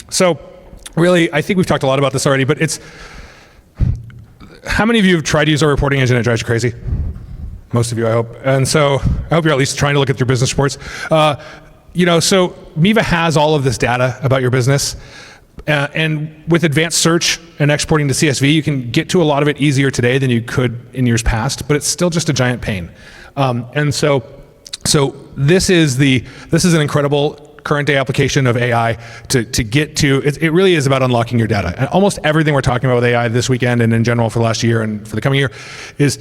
So really, I think we've talked a lot about this already, but how many of you have tried to use our reporting engine and it drives you crazy? Most of you, I hope. And so I hope you're at least trying to look at your business reports. So Miva has all of this data about your business. And with advanced search and exporting to CSV, you can get to a lot of it easier today than you could in years past, but it's still just a giant pain. And so this is an incredible current day application of AI to get to, it really is about unlocking your data. And almost everything we're talking about with AI this weekend and in general for the last year and for the coming year is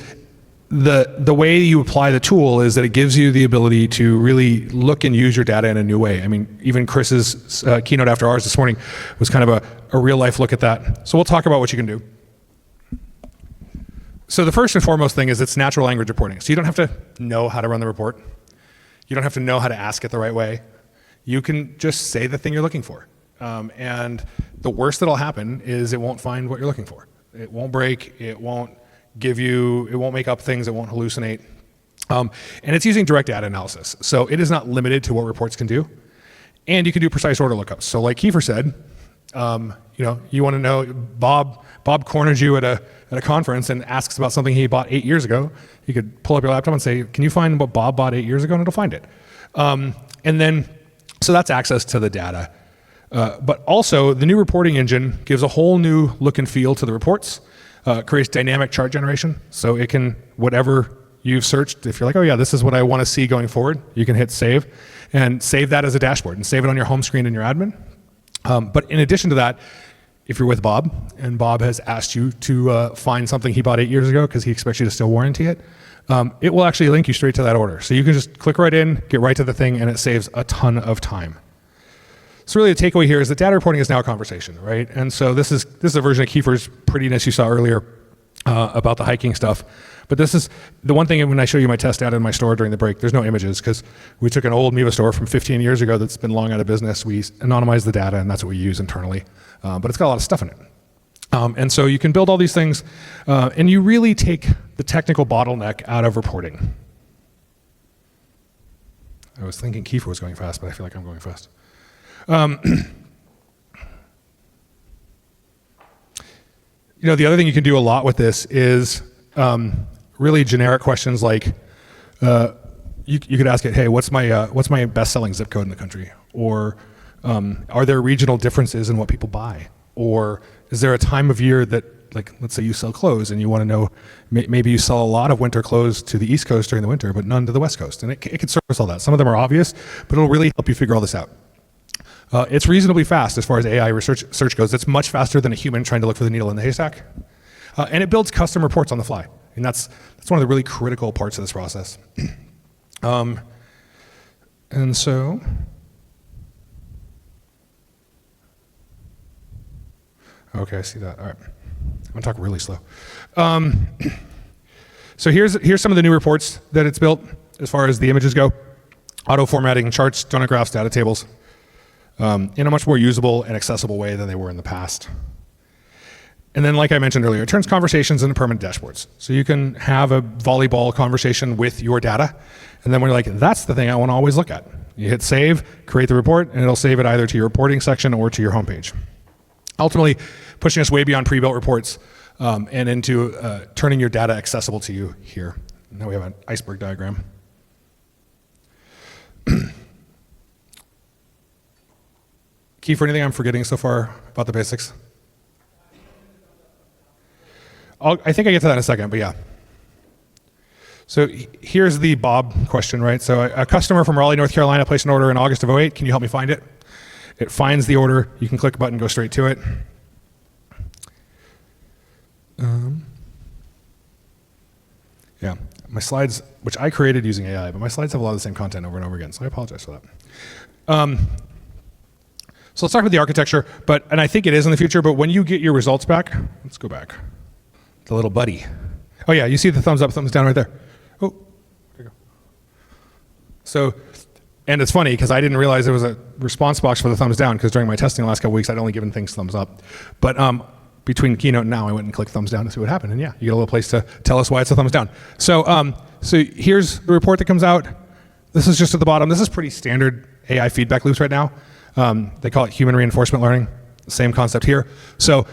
the way you apply the tool is that it gives you the ability to really look and use your data in a new way. I mean, even Chris's keynote after ours this morning was kind of a real life look at that. So we'll talk about what you can do. So the first and foremost thing is it's natural language reporting. So you don't have to know how to run the report. You don't have to know how to ask it the right way. You can just say the thing you're looking for. And the worst that'll happen is it won't find what you're looking for. It won't break, it won't make up things, it won't hallucinate. And it's using direct data analysis. So it is not limited to what reports can do. And you can do precise order lookups. So like Kiefer said, you want to know, Bob cornered you at a conference and asks about something he bought 8 years ago. You could pull up your laptop and say, can you find what Bob bought 8 years ago? And it'll find it. So that's access to the data. But also, the new reporting engine gives a whole new look and feel to the reports, creates dynamic chart generation. So it can, whatever you've searched, if you're like, oh yeah, this is what I want to see going forward, you can hit save and save that as a dashboard and save it on your home screen in your admin. But in addition to that, if you're with Bob and Bob has asked you to find something he bought 8 years ago because he expects you to still warranty it, it will actually link you straight to that order. So you can just click right in, get right to the thing, and it saves a ton of time. So really the takeaway here is that data reporting is now a conversation, right? And so this is a version of Kiefer's prettiness you saw earlier about the hiking stuff. But this is the one thing when I show you my test data in my store during the break, there's no images because we took an old Miva store from 15 years ago that's been long out of business. We anonymized the data and that's what we use internally. But it's got a lot of stuff in it. And so you can build all these things and you really take the technical bottleneck out of reporting. I was thinking Kiefer was going fast, but I feel like I'm going fast. The other thing you can do a lot with this is really generic questions like you could ask it, hey, what's my best-selling zip code in the country? Or are there regional differences in what people buy? Or is there a time of year that, like, let's say you sell clothes and you want to know, maybe you sell a lot of winter clothes to the East Coast during the winter, but none to the West Coast. And it can service all that. Some of them are obvious, but it'll really help you figure all this out. It's reasonably fast as far as AI search goes. It's much faster than a human trying to look for the needle in the haystack. And it builds custom reports on the fly. And that's one of the really critical parts of this process. And so, okay, I see that. All right, I'm gonna talk really slow. So here's some of the new reports that it's built as far as the images go. Auto formatting charts, donut graphs, data tables, in a much more usable and accessible way than they were in the past. And then, like I mentioned earlier, it turns conversations into permanent dashboards. So you can have a volleyball conversation with your data, and then when you're like, that's the thing I want to always look at. You hit save, create the report, and it'll save it either to your reporting section or to your homepage. Ultimately, pushing us way beyond pre-built reports and into turning your data accessible to you here. Now we have an iceberg diagram. Key for anything I'm forgetting so far about the basics? I think I get to that in a second, but yeah. So here's the Bob question, right? So a customer from Raleigh, North Carolina placed an order in August of 2008. Can you help me find it? It finds the order. You can click a button, go straight to it. Yeah, my slides, which I created using AI, but my slides have a lot of the same content over and over again, so I apologize for that. So let's talk about the architecture, and I think it is in the future, but when you get your results back, let's go back. The little buddy. Oh yeah, you see the thumbs up, thumbs down right there. Oh, there you go. So, and it's funny because I didn't realize there was a response box for the thumbs down because during my testing the last couple weeks, I'd only given things thumbs up. But between Keynote and now, I went and clicked thumbs down to see what happened. And yeah, you get a little place to tell us why it's a thumbs down. So, so here's the report that comes out. This is just at the bottom. This is pretty standard AI feedback loops right now. They call it human reinforcement learning. Same concept here. So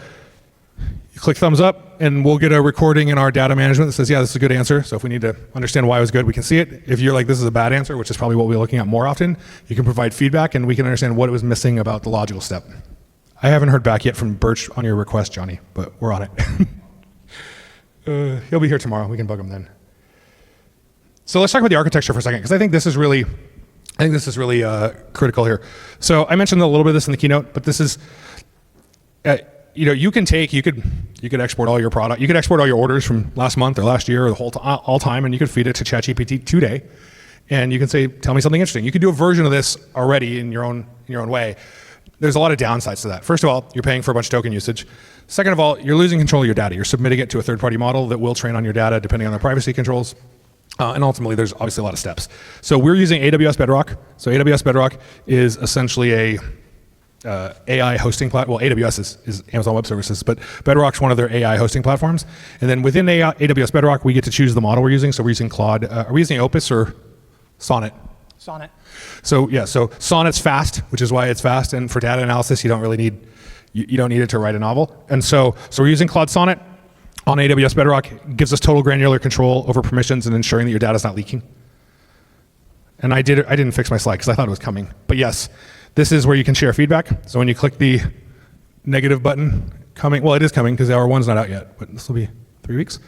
you click thumbs up, and we'll get a recording in our data management that says, yeah, this is a good answer. So if we need to understand why it was good, we can see it. If you're like, this is a bad answer, which is probably what we're looking at more often, you can provide feedback, and we can understand what it was missing about the logical step. I haven't heard back yet from Birch on your request, Johnny, but we're on it. He'll be here tomorrow. We can bug him then. So let's talk about the architecture for a second, because I think this is really critical here. So I mentioned a little bit of this in the keynote, but this is, you could export all your product. You could export all your orders from last month or last year or the whole all time, and you could feed it to ChatGPT today, and you can say, tell me something interesting. You could do a version of this already in your own way. There's a lot of downsides to that. First of all, you're paying for a bunch of token usage. Second of all, you're losing control of your data. You're submitting it to a third-party model that will train on your data depending on their privacy controls. And ultimately, there's obviously a lot of steps. So we're using AWS Bedrock. So AWS Bedrock is essentially a AI hosting platform. Well, AWS is Amazon Web Services, but Bedrock's one of their AI hosting platforms. And then within AWS Bedrock, we get to choose the model we're using. So we're using Claude. Are we using Opus or Sonnet? Sonnet. So yeah, so Sonnet's fast, which is why it's fast. And for data analysis, you don't really need it to write a novel. And so we're using Claude Sonnet on AWS Bedrock. It gives us total granular control over permissions and ensuring that your data's not leaking. And I didn't fix my slide because I thought it was coming. But yes, this is where you can share feedback. So when you click the negative button, well, it is coming because hour 1's not out yet, but this will be 3 weeks.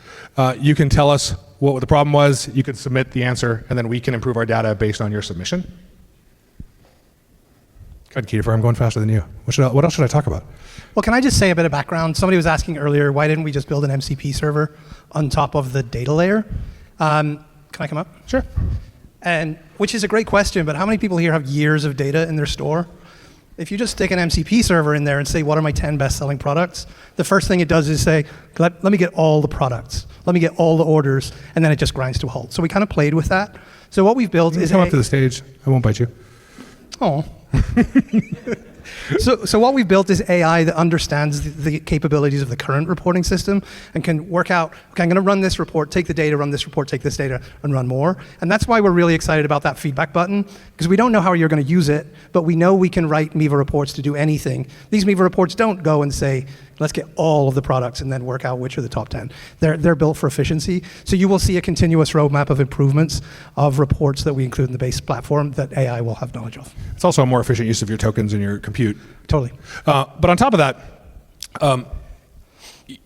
You can tell us what the problem was. You can submit the answer, and then we can improve our data based on your submission. God, Keith, I'm going faster than you. What else should I talk about? Well, can I just say a bit of background? Somebody was asking earlier, why didn't we just build an MCP server on top of the data layer? Can I come up? Sure. And which is a great question, but how many people here have years of data in their store? If you just stick an MCP server in there and say, what are my 10 best-selling products? The first thing it does is say, let me get all the products. Let me get all the orders, and then it just grinds to a halt. So we kind of played with that. So what we've built is come up to the stage. I won't bite you. Oh. So what we've built is AI that understands the capabilities of the current reporting system and can work out, okay, I'm going to run this report, take the data, run this report, take this data, and run more. And that's why we're really excited about that feedback button, because we don't know how you're going to use it, but we know we can write Miva reports to do anything. These Miva reports don't go and say, let's get all of the products and then work out which are the top 10. They're built for efficiency. So you will see a continuous roadmap of improvements of reports that we include in the base platform that AI will have knowledge of. It's also a more efficient use of your tokens and your compute. Totally. But on top of that,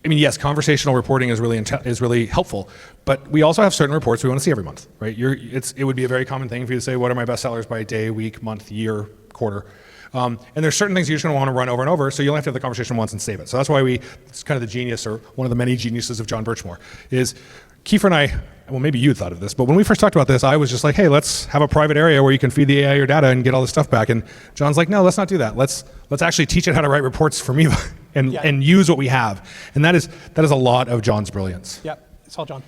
yes, conversational reporting is really helpful, but we also have certain reports we want to see every month, right? It would be a very common thing for you to say, what are my best sellers by day, week, month, year, quarter? And there's certain things you're just going to want to run over and over, so you'll have to have the conversation once and save it. So that's why it's kind of the genius, or one of the many geniuses of John Birchmore, is Kiefer and I, well, maybe you thought of this, but when we first talked about this, I was just like, hey, let's have a private area where you can feed the AI your data and get all this stuff back. And John's like, no, let's not do that. Let's actually teach it how to write reports for Miva and use what we have. And that is a lot of John's brilliance. Yep, it's all John.